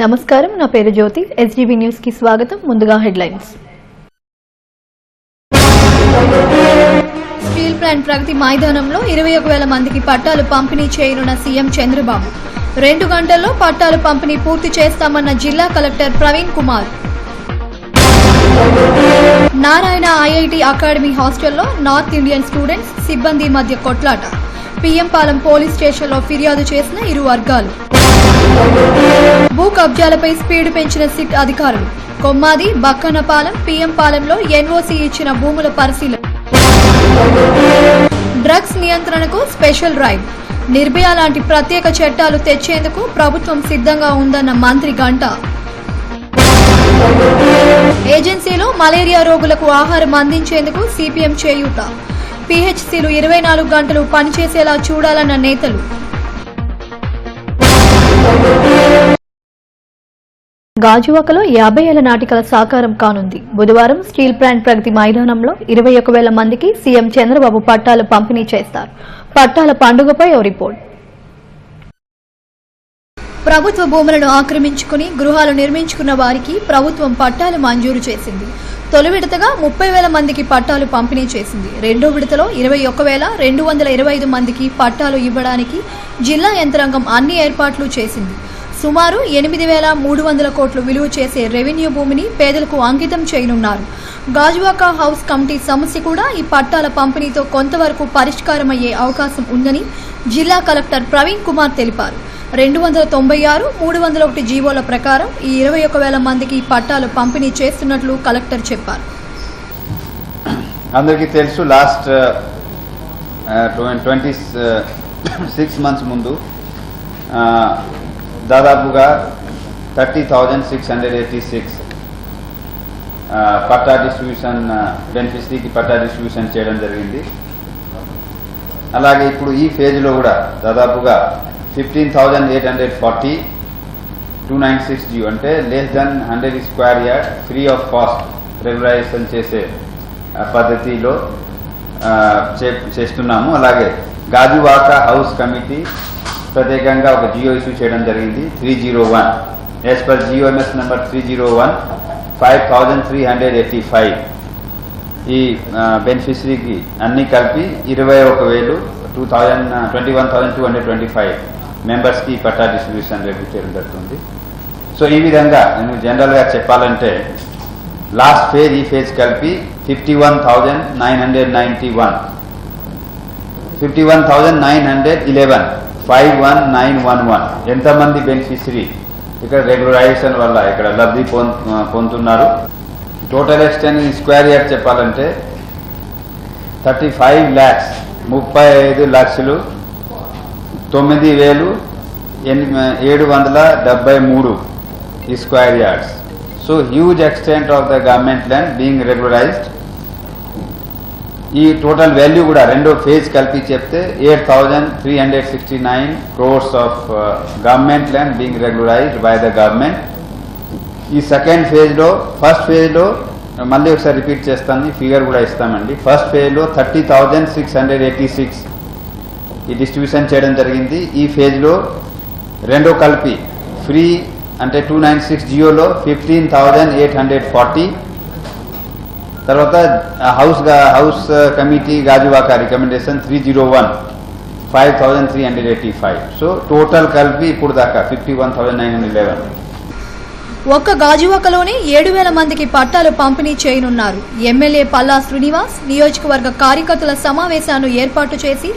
నమస్కారం, నా పేరు జ్యోతి. ఎస్జీబీ న్యూస్ కి స్వాగతం. ముందుగా హెడ్లైన్స్. స్టీల్ ప్లాంట్ ప్రగతి మైదానంలో 21,000 మందికి పట్టాలు పంపిణీ చేయనున్న సీఎం చంద్రబాబు. 2 గంటల్లో పట్టాలు పంపిణీ పూర్తి చేస్తామన్న జిల్లా collector Praveen Kumar. Narayana IIT academy హాస్టల్లో నార్త్ ఇండియన్ స్టూడెంట్స్ సిబ్బంది మధ్య కొట్లాట. పీఎం పాలెం పోలీస్ స్టేషన్లో ఫిర్యాదు చేసిన ఇరు వర్గాలు. భూ కబ్జాలపై స్పీడ్ పెంచిన సిట్ అధికారులు. కొమ్మాది, బక్కన్నపాలెం, పీఎం పాలెంలో ఎన్ఓసీ ఇచ్చిన భూముల పరిశీలన. డ్రగ్స్ నియంత్రణకు స్పెషల్ డ్రైవ్. నిర్భయ లాంటి ప్రత్యేక చట్టాలు తెచ్చేందుకు ప్రభుత్వం సిద్ధంగా ఉందన్న మంత్రి గంట. ఏజెన్సీలో మలేరియా రోగులకు ఆహారం అందించేందుకు సిపిఎం చేయూత. పీహెచ్సీలు 24 గంటలు పనిచేసేలా చూడాలన్న నేతలు. గాజువాకలో 50 ఏళ్ల నాటికల సాకారం కానుంది. బుధవారం స్టీల్ ప్లాంట్ ప్రగతి మైదానంలో 21,000 మందికి సీఎం చంద్రబాబు పట్టాలు పంపిణీ చేస్తారు. పట్టాల పండుగపై ఓ రిపోర్ట్. ప్రభుత్వ భూములను ఆక్రమించుకుని గృహాలు నిర్మించుకున్న వారికి ప్రభుత్వం పట్టాలు మంజూరు చేసింది. తొలి విడతగా 30,000 మందికి పట్టాలు పంపిణీ చేసింది. రెండో విడతలో 21,225 మందికి పట్టాలు ఇవ్వడానికి జిల్లా యంత్రాంగం అన్ని ఏర్పాట్లు చేసింది. సుమారు 8,300 కోట్లు విలువ చేసే రెవెన్యూ భూమిని పేదలకు అంకితం చేయనున్నారు. గాజువాక హౌస్ కమిటీ సమస్య కూడా ఈ పట్టాల పంపిణీతో కొంతవరకు పరిష్కారమయ్యే అవకాశం ఉందని జిల్లా కలెక్టర్ ప్రవీణ్ కుమార్ తెలిపారు. 296, 301 జీవోల ప్రకారం ఈ 21,000 మందికి పట్టాలు పంపిణీ చేస్తున్నట్లు కలెక్టర్ చెప్పారు. అందరికీ తెలుసు, లాస్ట్ 26 మంత్స్ ముందు దాదాపుగా 30,686 పట్టా డిస్ట్రిబ్యూషన్ బెనిఫిషరీకి పట్టా డిస్ట్రిబ్యూషన్ చేయడం జరిగింది. అలాగే ఇప్పుడు ఈ ఫేజ్లో కూడా దాదాపుగా 15,840 296 జియో అంటే less than 100 square yard free of cost regularization చేసే పద్ధతిలో చేస్తున్నాము. అలాగే గాజువాక హౌస్ కమిటీ ప్రత్యేకంగా ఒక జియో ఇష్యూ చేయడం జరిగింది. 301 యాజ్ పర్ జియోఎంఎస్ నెంబర్ 301 5,385 ఈ బెనిఫిషరీకి అన్ని కలిపి 21,225 మెంబర్స్కి పట్టా డిస్ట్రిబ్యూషన్ రేపు చేయడం జరుగుతుంది. సో ఈ విధంగా నేను జనరల్గా చెప్పాలంటే లాస్ట్ ఫేజ్ ఈ ఫేజ్ కలిపి 51,991 51,911 51911 ఎంతమంది బెనిఫిషరీ ఇక్కడ రెగ్యులరైజేషన్ వల్ల ఇక్కడ లబ్ధి పొందుతున్నారు. టోటల్ ఎక్స్టెంట్ స్క్వేర్ యార్డ్ చెప్పాలంటే 35 lakhs 35 లక్షలు 9,773 square yards. So huge extent of the government land being regularised. ఈ టోటల్ వాల్యూ కూడా రెండో ఫేజ్ కలిపి చెప్తే 8,369 crores of government land being regularised by the government. ఈ సెకండ్ ఫేజ్లో ఫస్ట్ ఫేజ్లో మళ్ళీ ఒకసారి రిపీట్ చేస్తాను, ఫిగర్ కూడా ఇస్తామండి. ఫస్ట్ ఫేజ్లో 30,686 ఈ డిస్ట్రిబ్యూషన్ చేయడం జరిగింది. ఈ ఫేజ్లో రెండో కలిపి ఫ్రీ అంటే 296 జియోలో 15,840. తర్వాత house committee Gajuwaka recommendation 301 5,385. So total కలిపి ఇప్పుడు దాకా 51,911. ఒక్క గాజువాకలోనే 7,000 మందికి పట్టాలు పంపిణీ చేయనున్నారు. ఎమ్మెల్యే పల్లా శ్రీనివాస్ నియోజకవర్గ కార్యకర్తల సమావేశాన్ని ఏర్పాటు చేసి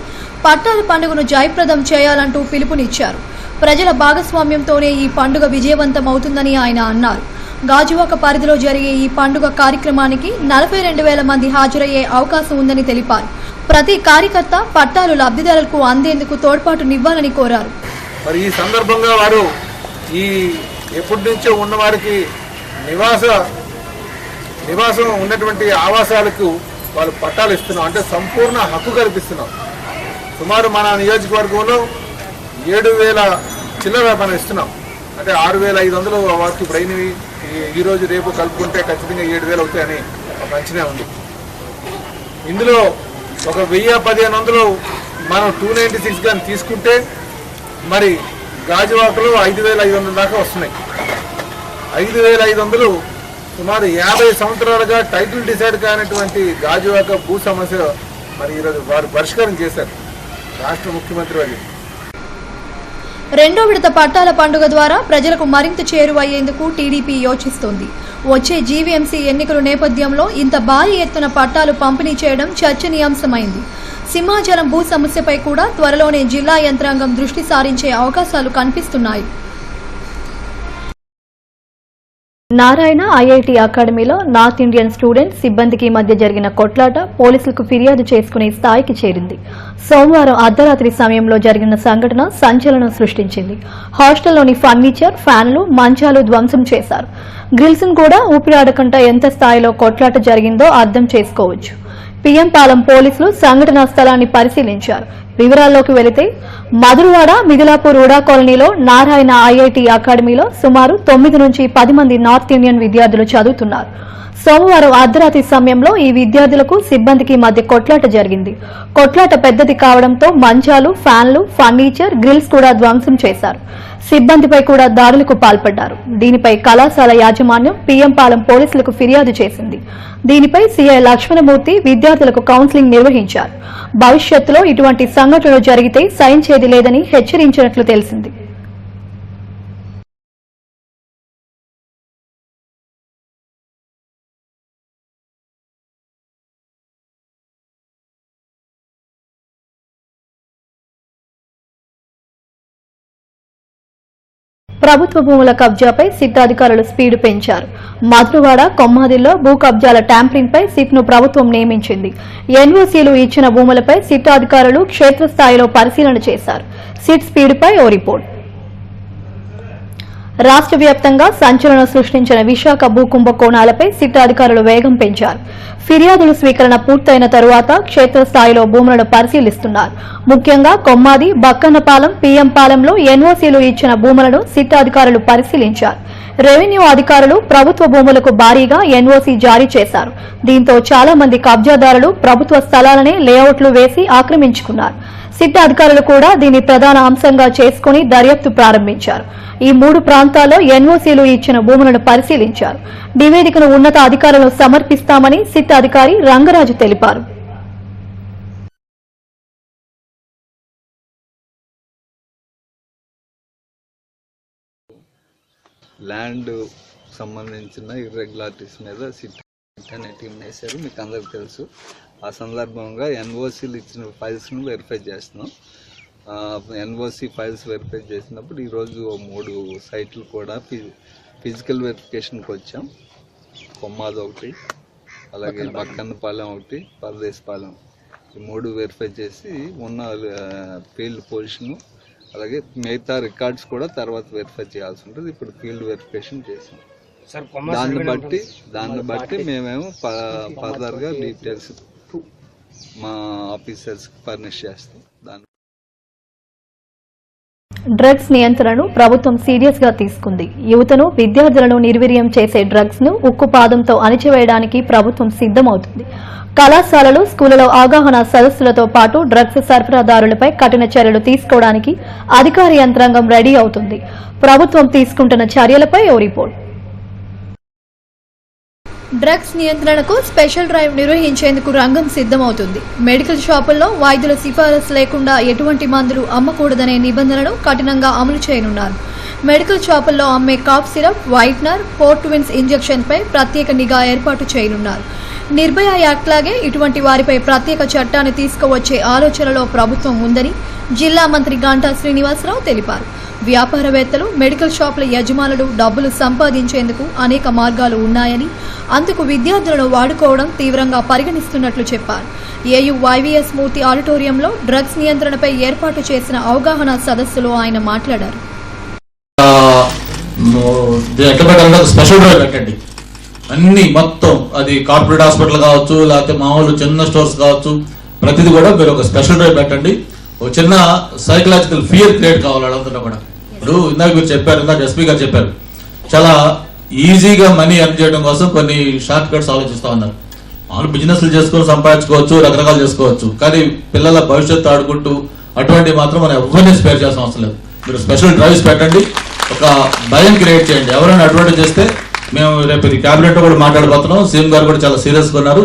పట్టాల పండుగను జయప్రదం చేయాలంటూ పిలుపునిచ్చారు. ప్రజల భాగస్వామ్యంతోనే ఈ పండుగ విజయవంతమవుతుందని ఆయన అన్నారు. గాజువాక పరిధిలో జరిగే ఈ పండుగ కార్యక్రమానికి 42,000 మంది హాజరయ్యే అవకాశం ఉందని తెలిపారు. ప్రతి కార్యకర్త పట్టాలు లబ్ధిదారులకు అందేందుకు తోడ్పాటునివ్వాలని కోరారు. మరి ఈ సందర్భంగా వారు ఈ ఎప్పటి నుంచో ఉన్న వారికి నివాసం ఉన్నటువంటి ఆవాసాలకు వాళ్ళు పట్టాలు ఇస్తున్నాం, అంటే సంపూర్ణ హక్కు కల్పిస్తున్నాం. సుమారు మన నియోజకవర్గంలో 7,000 చిల్లర మనం ఇస్తున్నాం, అంటే 6,500 వారికి ఇప్పుడు అయినవి. ఈరోజు రేపు కలుపుకుంటే ఖచ్చితంగా 7,000 అవుతాయని ఒక అంచనా ఉంది. ఇందులో ఒక 1,000-1,500 మనం 296 కానీ తీసుకుంటే మరి గాజువాకలో 5,500 దాకా వస్తున్నాయి. 5,500 సుమారు 50 సంవత్సరాలుగా టైటిల్ డిసైడ్ కానటువంటి గాజువాక భూ సమస్య మరి ఈరోజు వారు పరిష్కారం చేశారు రాష్ట్ర ముఖ్యమంత్రి వారి. రెండో విడత పట్టాల పండుగ ద్వారా ప్రజలకు మరింత చేరువయ్యేందుకు టీడీపీ యోచిస్తోంది. వచ్చే జీవీఎంసీ ఎన్నికల నేపథ్యంలో ఇంత భారీ ఎత్తున పట్టాలు పంపిణీ చేయడం చర్చనీయాంశమైంది. సింహాచలం భూ సమస్యపై కూడా త్వరలోనే జిల్లా యంత్రాంగం దృష్టి సారించే అవకాశాలు కనిపిస్తున్నాయి. నారాయణ ఐఐటి అకాడమీలో నార్త్ ఇండియన్ స్టూడెంట్స్ సిబ్బందికి మధ్య జరిగిన కొట్లాట పోలీసులకు ఫిర్యాదు చేసుకునే స్థాయికి చేరింది. సోమవారం అర్ధరాత్రి సమయంలో జరిగిన సంఘటన సంచలనం సృష్టించింది. హాస్టల్లోని ఫర్నిచర్, ఫ్యాన్లు, మంచాలు ధ్వంసం చేశారు. గ్రిల్స్ ను కూడా ఊపిరాడకుండా ఎంత స్థాయిలో కొట్లాట జరిగిందో అర్థం చేసుకోవచ్చు. పిఎం పాలెం పోలీసులు సంఘటనా స్థలాన్ని పరిశీలించారు. వివరాల్లోకి వెళితే మధురవాడ మిదిలాపూర్ ఉడా కాలనీలో నారాయణ ఐఐటి అకాడమీలో సుమారు 9 నుంచి 10 మంది నార్త్ ఇండియన్ విద్యార్థులు చదువుతున్నారు. సోమవారం అర్ధరాత్రి సమయంలో ఈ విద్యార్థులకు సిబ్బందికి మధ్య కొట్లాట జరిగింది. కొట్లాట పెద్దది కావడంతో మంచాలు, ఫ్యాన్లు, ఫర్నిచర్, గ్రిల్స్ కూడా ధ్వంసం చేశారు. సిబ్బందిపై కూడా దాడులకు పాల్పడ్డారు. దీనిపై కళాశాల యాజమాన్యం పిఎం పాలెం పోలీసులకు ఫిర్యాదు చేసింది. దీనిపై సీఐ లక్ష్మణమూర్తి విద్యార్థులకు కౌన్సిలింగ్ నిర్వహించారు. భవిష్యత్తులో ఇటువంటి సంఘటనలు జరిగితే సహించేది లేదని హెచ్చరించినట్లు తెలిసింది. ప్రభుత్వ భూముల కబ్జాపై సిట్ అధికారులు స్పీడ్ పెంచారు. మధురవాడ, కొమ్మాదిల్లో భూ కబ్జాల ట్యాంపరింగ్ పై సిట్ ను ప్రభుత్వం నియమించింది. ఎన్ఓసీలు ఇచ్చిన భూములపై సిట్ అధికారులు క్షేత్రస్థాయిలో పరిశీలన చేశారు. సిట్ స్పీడ్ పై ఓ రిపోర్ట్. రాష్ట్ర వ్యాప్తంగా సంచలనం సృష్టించిన విశాఖ భూ కుంభకోణాలపై సిట్ అధికారులు వేగం పెంచారు. ఫిర్యాదుల స్వీకరణ పూర్తయిన తరువాత క్షేత్రస్థాయిలో భూములను పరిశీలిస్తున్నారు. ముఖ్యంగా కొమ్మాది, బక్కన్నపాలెం, పిఎం పాలెంలో ఎన్ఓసీలు ఇచ్చిన భూములను సిట్ అధికారులు పరిశీలించారు. రెవెన్యూ అధికారులు ప్రభుత్వ భూములకు భారీగా ఎన్ఓసీ జారీ చేశారు. దీంతో చాలా మంది కబ్జాదారులు ప్రభుత్వ స్థలాలనే లేఅవుట్లు వేసి ఆక్రమించుకున్నారు. సిట్ అధికారులు కూడా దీన్ని ప్రధాన అంశంగా చేసుకుని దర్యాప్తు ప్రారంభించారు. ఈ 3 ప్రాంతాల్లో ఎన్ఓసీలు ఇచ్చిన భూములను పరిశీలించారు. నివేదికను ఉన్నత అధికారులు సమర్పిస్తామని సిట్ అధికారి రంగరాజు తెలిపారు. ల్యాండ్ సంబంధించిన ఇర్రెగ్యులారిటీస్ మీద సిట్ అనే టీం వేశారు, మీకు అందరికి తెలుసు. ఆ సందర్భంగా ఎన్ఓసీలు ఇచ్చిన ఫైల్స్ను వెరిఫై చేస్తున్నాం. ఎన్ఓసీ ఫైల్స్ వెరిఫై చేసినప్పుడు ఈరోజు 3 సైట్లు కూడా ఫిజికల్ వెరిఫికేషన్కి వచ్చాం. కొమ్మాది ఒకటి, అలాగే బక్కన్నపాలెం ఒకటి, పరదేశపాలెం, ఈ 3 వెరిఫై చేసి ఉన్న ఫీల్డ్ పొజిషను అలాగే మిగతా రికార్డ్స్ కూడా తర్వాత వెరిఫై చేయాల్సి ఉంటుంది. ఇప్పుడు ఫీల్డ్ వెరిఫికేషన్ చేసాం. దాన్ని బట్టి మేమేమో ఫర్దర్గా డీటెయిల్స్ మా ఆఫీసర్స్కి ఫర్నిష్ చేస్తాం. డ్రగ్స్ నియంత్రణను ప్రభుత్వం సీరియస్ గా తీసుకుంది. యువతను, విద్యార్థులను నిర్వీర్యం చేసే డ్రగ్స్ ను ఉక్కుపాదంతో అణిచివేయడానికి ప్రభుత్వం సిద్దమవుతుంది. కళాశాలలు, స్కూళ్లలో అవగాహన సదస్సులతో పాటు డ్రగ్స్ సరఫరాదారులపై కఠిన చర్యలు తీసుకోవడానికి అధికార యంత్రాంగం రెడీ అవుతుంది. ప్రభుత్వం తీసుకుంటున్న చర్యలపై ఓ రిపోర్ట్. డ్రగ్స్ నియంత్రణకు స్పెషల్ డ్రైవ్ నిర్వహించేందుకు రంగం సిద్దమవుతుంది. మెడికల్ షాపుల్లో వైద్యుల సిఫారసు లేకుండా ఎటువంటి మందులు అమ్మకూడదనే నిబంధనలు కఠినంగా అమలు చేయనున్నారు. మెడికల్ షాపుల్లో అమ్మే కాఫ్ సిరప్, వైట్నర్, పోర్ట్విన్స్ ఇంజెక్షన్ పై ప్రత్యేక నిఘా ఏర్పాటు చేయనున్నారు. నిర్భయ యాక్ట్ లాగే ఇటువంటి వారిపై ప్రత్యేక చట్టాన్ని తీసుకువచ్చే ఆలోచనలో ప్రభుత్వం ఉందని జిల్లా మంత్రి గంటా శ్రీనివాసరావు తెలిపారు. వ్యాపారవేత్తలు, మెడికల్ షాపుల యజమానులు డబ్బులు సంపాదించేందుకు అనేక మార్గాలు ఉన్నాయని, అందుకు విద్యార్థులను వాడుకోవడం తీవ్రంగా పరిగణిస్తున్నట్లు చెప్పారు. ఏయూ వైవీఎస్ మూర్తి ఆడిటోరియంలో డ్రగ్స్ నియంత్రణపై ఏర్పాటు చేసిన అవగాహన సదస్సులో ఆయన మాట్లాడారు. స్పెషల్ డ్రైవ్ పెట్టండి, అన్ని మొత్తం అది కార్పొరేట్ హాస్పిటల్ కావచ్చు, లేకపోతే మామూలు చిన్న స్టోర్స్ కావచ్చు, ప్రతిదీ కూడా మీరు ఒక స్పెషల్ డ్రైవ్ పెట్టండి. ఒక చిన్న సైకలాజికల్ ఫియర్ క్రియేట్ కావాలి వాళ్ళందరూ కూడా. ఇప్పుడు ఇందాక మీరు చెప్పారు, ఇందాక ఎస్పీ గారు చెప్పారు, చాలా ఈజీగా మనీ ఎర్న్ చేయడం కోసం కొన్ని షార్ట్ కట్స్ ఆలోచిస్తూ ఉన్నారు. వాళ్ళు బిజినెస్లు చేసుకొని సంపాదించుకోవచ్చు, రకరకాలు చేసుకోవచ్చు, కానీ పిల్లల భవిష్యత్తు ఆడుకుంటూ అటువంటి మాత్రం మనం ఎవరిని స్పేర్ చేసిన అవసరం లేదు. మీరు స్పెషల్ డ్రైవ్స్ పెట్టండి, ఒక భయం క్రియేట్ చేయండి. ఎవరైనా అడ్వర్టైజ్ చేస్తే మేము రేపు ఇది క్యాబినెట్ కూడా మాట్లాడబోతున్నాం. సీఎం గారు కూడా చాలా సీరియస్గా ఉన్నారు.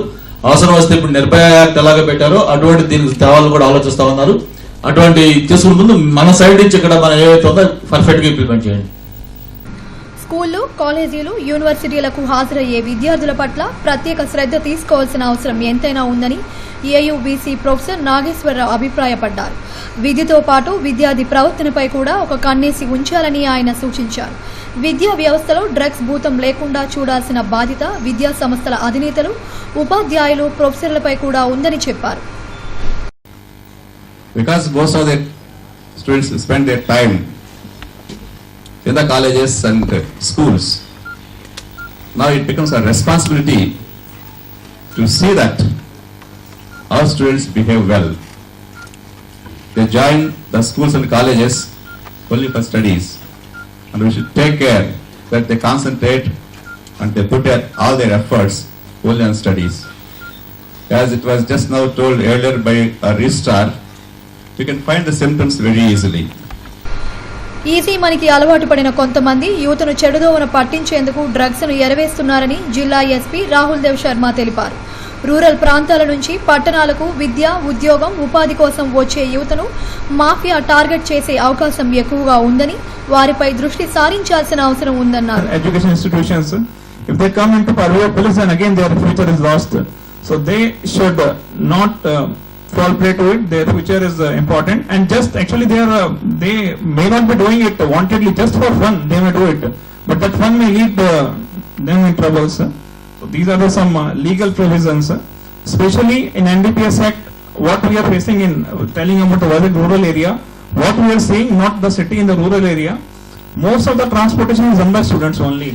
అవసరం వస్తే ఇప్పుడు నిర్భయ యాక్ట్ ఎలాగ పెట్టారో అటువంటి దీనికి తేవాలని కూడా ఆలోచిస్తా ఉన్నారు. అటువంటి చేసుకునే ముందు మన సైడ్ నుంచి ఇక్కడ మనం ఏవైతే ఉందో పర్ఫెక్ట్ గా ఇంప్లిమెంట్ చేయండి. స్కూళ్లు, కాలేజీలు, యూనివర్సిటీలకు హాజరయ్యే విద్యార్థుల పట్ల ప్రత్యేక శ్రద్ధ తీసుకోవాల్సిన అవసరం ఎంతైనా ఉందని ఏయుబీసీ ప్రొఫెసర్ నాగేశ్వరరావు అభిప్రాయపడ్డారు. విద్యతో పాటు విద్యార్థి ప్రవర్తనపై కూడా ఒక కన్నేసి ఉంచాలని ఆయన సూచించారు. విద్యా వ్యవస్థలో డ్రగ్స్ భూతం లేకుండా చూడాల్సిన బాధ్యత విద్యా సంస్థల అధినేతలు, ఉపాధ్యాయులు, ప్రొఫెసర్లపై కూడా ఉందని చెప్పారు. Because most of the students spend their time in the colleges and schools. Now it becomes a responsibility to see that our students behave well. They join the schools and colleges only for studies, and we should take care that they concentrate and they put all their efforts only on studies. As it was just now told earlier by a registrar, you can find the symptoms very easily. Easy మనీకి అలవాటు పడిన కొంతమంది యువతను చెడుదోవన పట్టించేందుకు drugs ను ఎరవేస్తున్నారని జిల్లా SP Rahul Dev Sharma తెలిపారు. Rural ప్రాంతాల నుంచి పట్టణాలకు విద్య, ఉద్యోగం, ఉపాధి కోసం వచ్చే యువతను మాఫియా టార్గెట్ చేసే అవకాశం ఎక్కువగా ఉందని, వారిపై దృష్టి సారించాల్సిన అవసరం ఉందన్నారు. Education institutions, if they come into private police, and again their future is lost. So they should not fall prey to it. Their future is important, and just actually they may not be doing it wantedly, just for fun they may do it, but that fun may lead them in troubles. So these are some legal provisions, especially in NDPS Act. What we are facing in telling about the rural area, what we are seeing, not the city, in the rural area, most of the transportation is done by students only.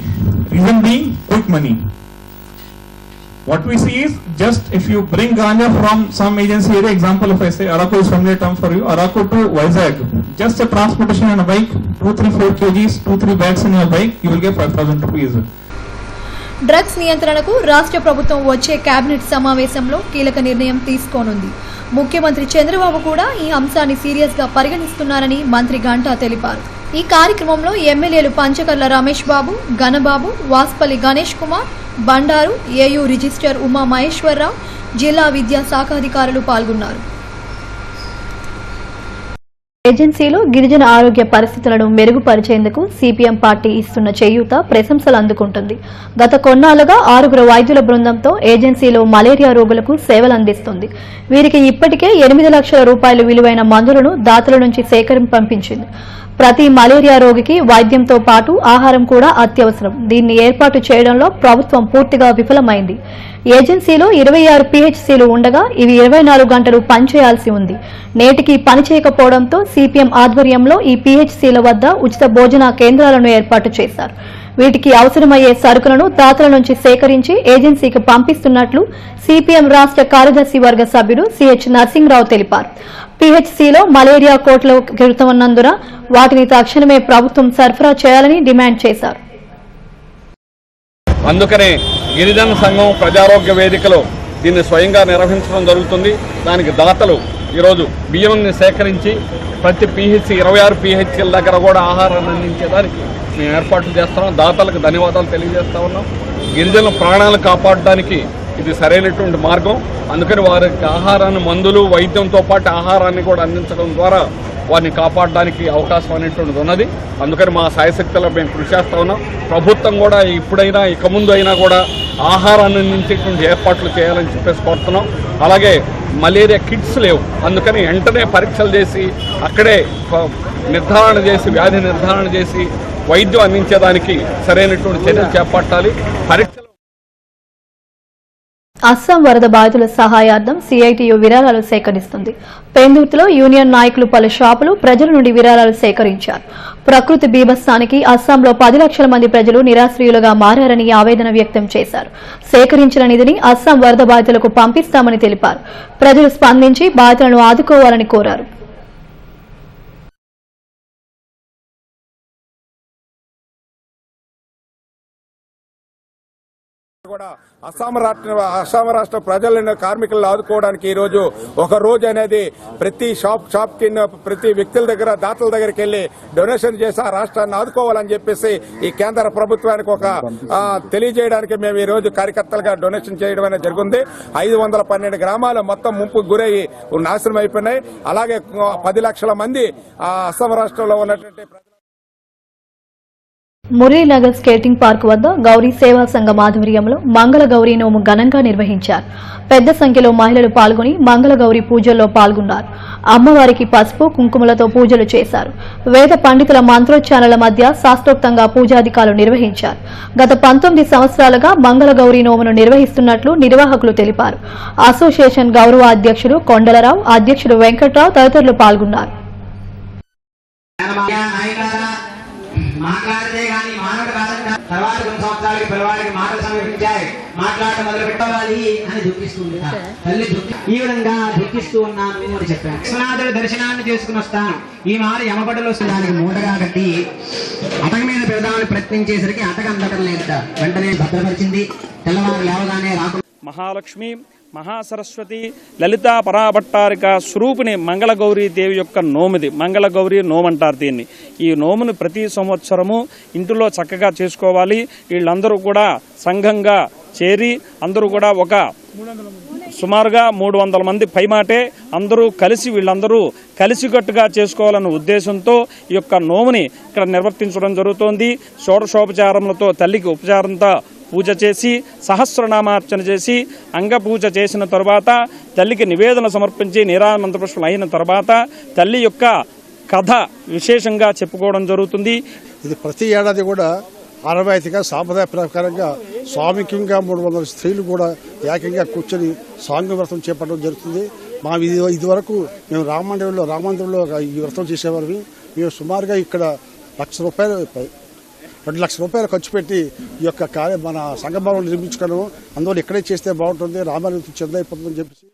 Reason being quick money. What we see is, just if you bring ganja from some agency area, example if I say Araku is familiar term for you, Araku to Vizag, just a transportation on a bike, 2-3-4 kgs, 2-3 bags in your bike, you will get 5,000 rupees. Drugs నియంత్రణకు రాష్ట్ర ప్రభుత్వం వచ్చే cabinet సమావేశంలో కీలక నిర్ణయం తీసుకోనుంది. ముఖ్యమంత్రి చంద్రబాబు కూడా ఈ అంశాన్ని సీరియస్ గా పరిగణిస్తున్నారని మంత్రి గంటా తెలిపారు. ఈ కార్యక్రమంలో ఎమ్మెల్యేలు పంచకర్ల రమేష్ బాబు, గణబాబు, వాస్పల్లి గణేష్ కుమార్, బండారు, ఏయూ రిజిస్టర్ ఉమా మహేశ్వరరావు, జిల్లా విద్యా శాఖాధికారులు పాల్గొన్నారు. ఏజెన్సీలో గిరిజన ఆరోగ్య పరిస్థితులను మెరుగుపరిచేందుకు సిపిఎం పార్టీ ఇస్తున్న చేయూత ప్రశంసలు అందుకుంటుంది. గత కొన్నాళ్లుగా 6 వైద్యుల బృందంతో ఏజెన్సీలో మలేరియా రోగులకు సేవలు అందిస్తుంది. వీరికి ఇప్పటికే 8 లక్షల రూపాయలు విలువైన మందులను దాతల నుంచి సేకరించి పంపించింది. ప్రతి మలేరియా రోగికి వైద్యంతో పాటు ఆహారం కూడా అత్యవసరం. దీన్ని ఏర్పాటు చేయడంలో ప్రభుత్వం పూర్తిగా విఫలమైంది. ఏజెన్సీలో 26 పిహెచ్సీలు ఉండగా ఇవి 24 గంటలు పనిచేయాల్సి ఉంది. నేటికి పనిచేయకపోవడంతో సిపిఎం ఆధ్వర్యంలో ఈ పిహెచ్సీల వద్ద ఉచిత భోజన కేంద్రాలను ఏర్పాటు చేశారు. వీటికి అవసరమయ్యే సరుకులను దాతల నుంచి సేకరించి ఏజెన్సీకి పంపిస్తున్నట్లు సిపిఎం రాష్ట్ర కార్యదర్శి వర్గ సభ్యుడు సిహెచ్ నర్సింగ్రావు తెలిపారు. పిహెచ్సీలో మలేరియా కోట్లు కెడుతున్నందున వాటిని తక్షణమే ప్రభుత్వం సరఫరా చేయాలని డిమాండ్ చేశారు. అందుకనే గిరిజన సంఘం ప్రజారోగ్య వేదికలో దీన్ని స్వయంగా నిర్వహించడం జరుగుతుంది. దానికి దాతలు ఈరోజు బియ్యాన్ని సేకరించి ప్రతి పిహెచ్సి 26 పిహెచ్సీల దగ్గర కూడా ఆహారాన్ని అందించేదానికి మేము ఏర్పాట్లు చేస్తున్నాం. దాతలకు ధన్యవాదాలు తెలియజేస్తా ఉన్నాం. గిరిజనుల ప్రాణాలు కాపాడడానికి ఇది సరైనటువంటి మార్గం. అందుకని వారికి ఆహారాన్ని, మందులు, వైద్యంతో పాటు ఆహారాన్ని కూడా అందించడం ద్వారా వారిని కాపాడడానికి అవకాశం అనేటువంటిది ఉన్నది. అందుకని మా సాయశక్తిలో మేము కృషి చేస్తా ఉన్నాం. ప్రభుత్వం కూడా ఇప్పుడైనా ఇక ముందు అయినా కూడా ఆహారాన్ని అందించేటువంటి ఏర్పాట్లు చేయాలని చెప్పేసి కోరుతున్నాం. అలాగే మలేరియా కిట్స్ లేవు, అందుకని వెంటనే పరీక్షలు చేసి అక్కడే నిర్ధారణ చేసి, వ్యాధి నిర్ధారణ చేసి వైద్యం అందించేదానికి సరైనటువంటి చర్యలు చేపట్టాలి. పరీక్షలు అస్సాం వరద బాధితుల సహాయార్థం సిఐటియు విరాళాలు సేకరిస్తుంది. పెందుర్తిలో యూనియన్ నాయకులు పలు షాపులు ప్రజల నుండి విరాళాలు సేకరించారు. ప్రకృతి బీభత్సానికి అస్సాంలో 10 లక్షల మంది ప్రజలు నిరాశ్రయులుగా మారారని ఆవేదన వ్యక్తం చేశారు. సేకరించిన నిధిని అస్సాం వరద బాధితులకు పంపిస్తామని తెలిపారు. ప్రజలు స్పందించి బాధితులను ఆదుకోవాలని కోరారు. కూడా అస్సాం రాష్ట్ర ప్రజలను కార్మికులను ఆదుకోవడానికి ఈ రోజు ఒక రోజు అనేది ప్రతి షాప్ కింద ప్రతి వ్యక్తుల దగ్గర దాతల దగ్గరికి వెళ్లి డొనేషన్ చేసి ఆ రాష్ట్రాన్ని ఆదుకోవాలని చెప్పేసి ఈ కేంద్ర ప్రభుత్వానికి ఒక తెలియజేయడానికి మేము ఈ రోజు కార్యకర్తలుగా డొనేషన్ చేయడం అనేది జరిగింది. 512 గ్రామాలు మొత్తం ముంపుకు గురయ్యి నాశనం అయిపోయినాయి. అలాగే 10 లక్షల మంది అస్సాం రాష్ట్రంలో ఉన్నటువంటి మురళీనగర్ స్కేటింగ్ పార్క్ వద్ద గౌరీ సేవా సంఘం ఆధ్వర్యంలో మంగళ గౌరీ నోము ఘనంగా నిర్వహించారు. పెద్ద సంఖ్యలో మహిళలు పాల్గొని మంగళ గౌరీ పూజల్లో పాల్గొన్నారు. అమ్మవారికి పసుపు కుంకుమలతో పూజలు చేశారు. వేద పండితుల మంత్రోచ్చారణల మధ్య శాస్త్రోక్తంగా పూజాధికారులు నిర్వహించారు. గత 19 సంవత్సరాలుగా మంగళ గౌరీ నోమును నిర్వహిస్తున్నట్లు నిర్వాహకులు తెలిపారు. అసోసియేషన్ గౌరవ అధ్యక్షుడు కొండలరావు, అధ్యక్షుడు వెంకట్రావు తదితరులు పాల్గొన్నారు. మాట్లాడితే గానీ మానవుడు కాదంట. తర్వాత కొన్ని సంవత్సరాలకి పిల్లవాడికి మాటలు సమర్పించాయి, మాట్లాడటం మొదలు పెట్టవాలి అని దుఃఖిస్తుంది తల్లి. ఈ విధంగా దుఃఖిస్తూ ఉన్నాను అని చెప్పాను. విశ్వనాథుడి దర్శనాన్ని చేసుకుని వస్తాను. ఈ మారు యమపడలో దానికి మూటగా కట్టి అటక మీద పెడదామని ప్రయత్నించేసరికి అటక అందటం లేదట. వెంటనే భద్రపరిచింది. తెల్లవారు లేవగానే రాకుండా మహాలక్ష్మి, మహాసరస్వతి, లలితా పరాభట్టారిక స్వరూపిణి మంగళగౌరీ దేవి యొక్క నోముది. మంగళగౌరీ నోము అంటారు దీన్ని. ఈ నోమును ప్రతి సంవత్సరము ఇంటిలో చక్కగా చేసుకోవాలి. వీళ్ళందరూ కూడా సంఘంగా చేరి అందరూ కూడా ఒక సుమారుగా 300 మంది పైమాటే అందరూ కలిసి వీళ్ళందరూ కలిసికట్టుగా చేసుకోవాలన్న ఉద్దేశంతో ఈ యొక్క నోముని ఇక్కడ నిర్వర్తించడం జరుగుతోంది. షోడశోపచారములతో తల్లికి ఉపచారంతో పూజ చేసి సహస్రనామార్చన చేసి అంగపూజ చేసిన తరువాత తల్లికి నివేదన సమర్పించి నీరామంత్ర పుష్పం అయిన తర్వాత తల్లి యొక్క కథ విశేషంగా చెప్పుకోవడం జరుగుతుంది. ఇది ప్రతి ఏడాది కూడా ఆనవాయితీగా సాంప్రదాయ ప్రకారంగా స్వామికంగా 300 స్త్రీలు కూడా ఏకంగా కూర్చొని స్వామి వ్రతం చేపట్టడం జరుగుతుంది. మా ఇదివరకు మేము రామమందిరంలో ఈ వ్రతం చేసేవాళ్ళని. మేము సుమారుగా ఇక్కడ ₹2 లక్షలు ఖర్చు పెట్టి ఈ యొక్క మన సంఘభవనం నిర్మించుకోవడం, అందువల్ల ఇక్కడే చేస్తే బాగుంటుంది, రామాలయం చెందైపోతుందని చెప్పేసి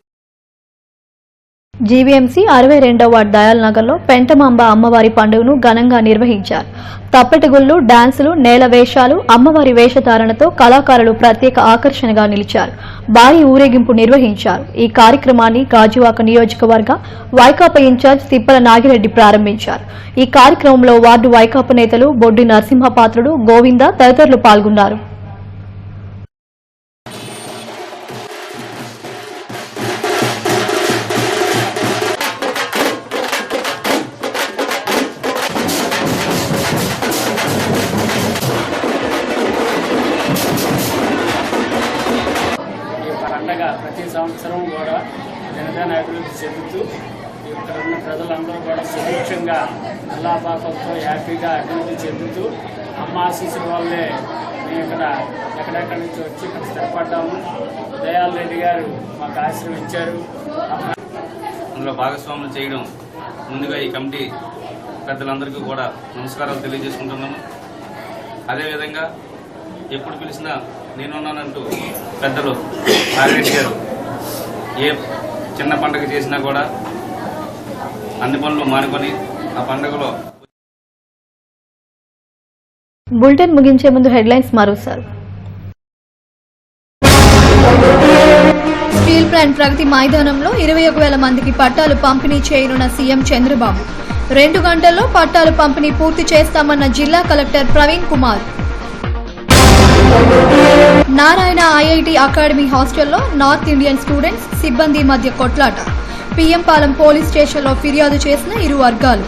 జీవీఎంసీ 62వ వార్డు దయాల్ నగర్లో పెంటమాంబ అమ్మవారి పండుగను ఘనంగా నిర్వహించారు. తప్పెటగుళ్లు, డాన్సులు, నేల వేషాలు, అమ్మవారి వేషధారణతో కళాకారులు ప్రత్యేక ఆకర్షణగా నిలిచారు. భారీ ఊరేగింపు నిర్వహించారు. ఈ కార్యక్రమాన్ని గాజువాక నియోజకవర్గ వైకాపా ఇన్ఛార్జ్ తిప్పల నాగిరెడ్డి ప్రారంభించారు. ఈ కార్యక్రమంలో వార్డు వైకాపా నేతలు బొడ్డి నరసింహపాత్రుడు, గోవింద తదితరులు పాల్గొన్నారు. ప్రతి సంవత్సరం కూడా దినదిన అభివృద్ధి చెందుతూ ఇక్కడ ఉన్న ప్రజలందరూ కూడా సుభిక్షంగా అల్లాపాకంతో హ్యాపీగా అభివృద్ధి చెందుతూ అమ్మ ఆశీస్సుల వల్లే మేము ఇక్కడ ఎక్కడెక్కడి నుంచి వచ్చి ఇక్కడ స్థిరపడ్డాము. దయాల్ రెడ్డి గారు మాకు ఆశ్రయం ఇచ్చారు. అందులో భాగస్వాములు చేయడం ముందుగా ఈ కమిటీ పెద్దలందరికీ కూడా నమస్కారాలు తెలియజేసుకుంటున్నాను. అదేవిధంగా ఎప్పుడు పిలిచినా నేనున్నానంటూ పెద్దలు నాగిరెడ్డి గారు ఏ చిన్న పండుగ చేసినా కూడా అన్ని పనులు మానుకొని ఆ పండుగలో. బులెటిన్ ముగించే ముందు హెడ్లైన్స్ మరోసారి. స్టీల్ ప్లాంట్ ప్రగతి మైదానంలో 21,000 మందికి పట్టాలు పంపిణీ చేయనున్న సీఎం చంద్రబాబు. 2 గంటల్లో పట్టాలు పంపిణీ పూర్తి చేస్తామన్న జిల్లా collector Praveen Kumar. Narayana IIT academy హాస్టల్లో నార్త్ ఇండియన్ స్టూడెంట్స్, సిబ్బంది మధ్య కొట్లాట. పీఎం పాలెం పోలీస్ స్టేషన్లో ఫిర్యాదు చేసిన ఇరు వర్గాలు.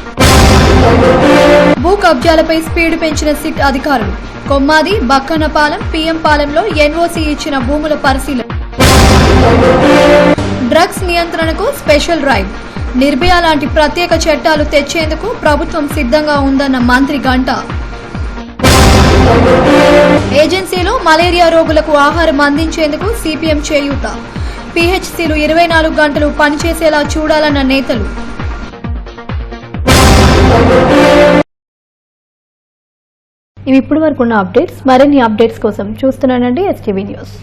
భూ కబ్జాలపై స్పీడ్ పెంచిన సిట్ అధికారులు. కొమ్మాది, బక్కన్నపాలెం, పీఎం పాలెంలో ఎన్ఓసీ ఇచ్చిన భూముల పరిశీలన. డ్రగ్స్ నియంత్రణకు స్పెషల్ డ్రైవ్. నిర్భయ లాంటి ప్రత్యేక చట్టాలు తెచ్చేందుకు ప్రభుత్వం సిద్ధంగా ఉందన్న మంత్రి గంటా. ఏజెన్సీలో మలేరియా రోగులకు ఆహారం అందించేందుకు సిపిఎం చేయూత. పీహెచ్సీలు 24 గంటలు పనిచేసేలా చూడాలన్న నేతలు. ఇవి ఇప్పటి వరకున్న అప్డేట్స్. మరిన్ని అప్డేట్స్ కోసం చూస్తున్నానండి ఎస్టీవీ న్యూస్.